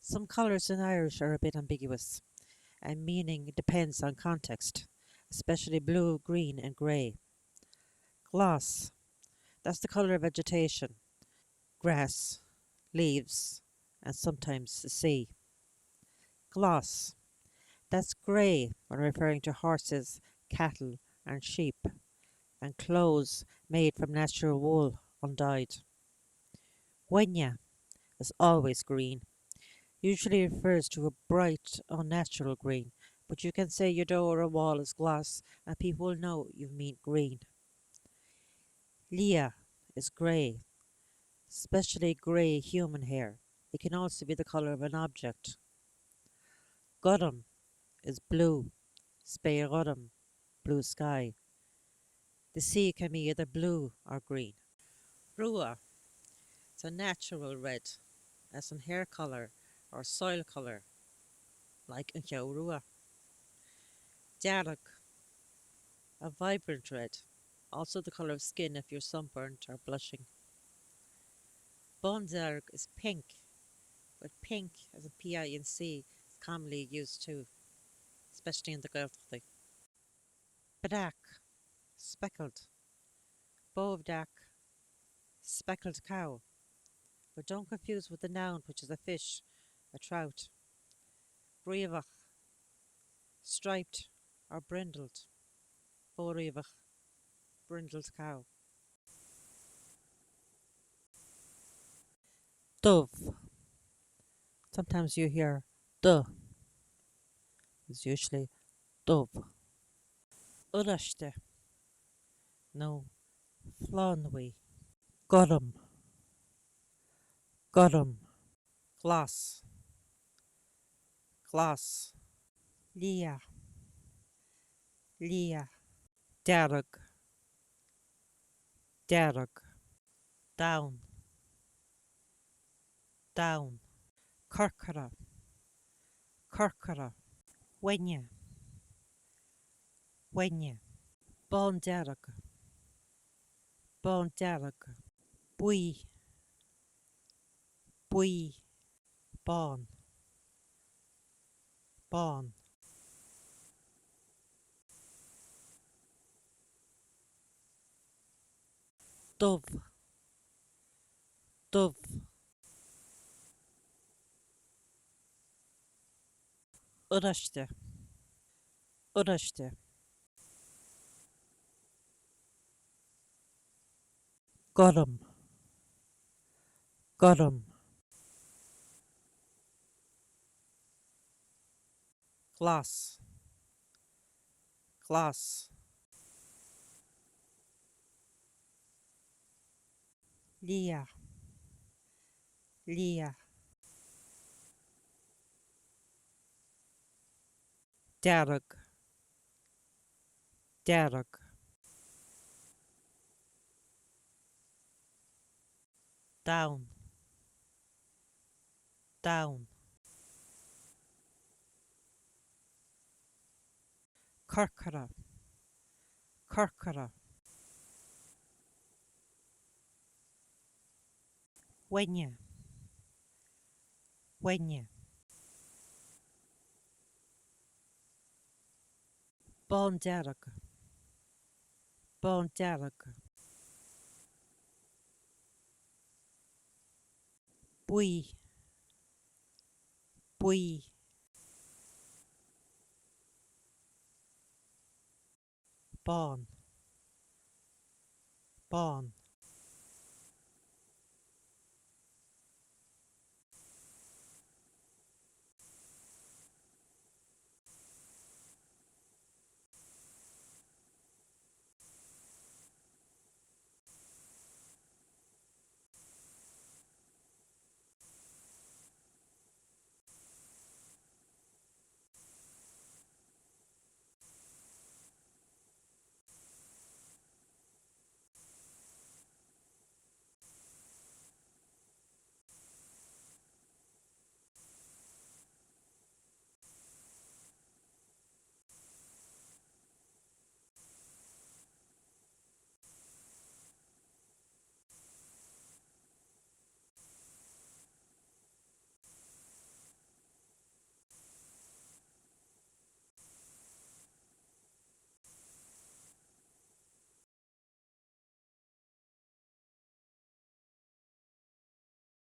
Some colours in Irish are a bit ambiguous, and meaning depends on context, especially blue, green, and grey. Gloss, that's the colour of vegetation, grass, leaves, and sometimes the sea. Gloss, that's grey when referring to horses, cattle, and sheep, and clothes made from natural wool, undyed. Wenya is always green, usually refers to a bright, unnatural green, but you can say your door or wall is glass and people will know you mean green. Leah is grey, especially grey human hair. It can also be the colour of an object. Gotham is blue, speir blue sky. The sea can be either blue or green. Rua is a natural red, as in hair colour or soil colour, like in Rua. Dalek, a vibrant red, also the colour of skin if you're sunburnt or blushing. Bonzerg is pink, but pink as a PINC is commonly used too, especially in the Gaeltacht. Badak, speckled. Bovdak, speckled cow. But don't confuse with the noun, which is a fish, a trout. Briavach, striped or brindled. Boriavach, brindled cow. Dove. Sometimes you hear duh. It's usually dove. Urashte. No. Flanwy. Gotham. Gotham. Glass. Glass. Lia. Lia. Darug. Darug. Down. Down. Kirkara. Kirkara. Wenya. Wenya. Bon Darug. Bon Darug. Bui. Bui. Bon. Bon. Dove. Dove. Urashte. Urashte. Gotham. Gotham. Glass. Glass. Lia. Lia. Darug. Darug. Down. Down. Kirkara. Kirkara. Wenya. Wenya. Bon Darug. Bon Darug. Bui. Bui. Bon. Bon.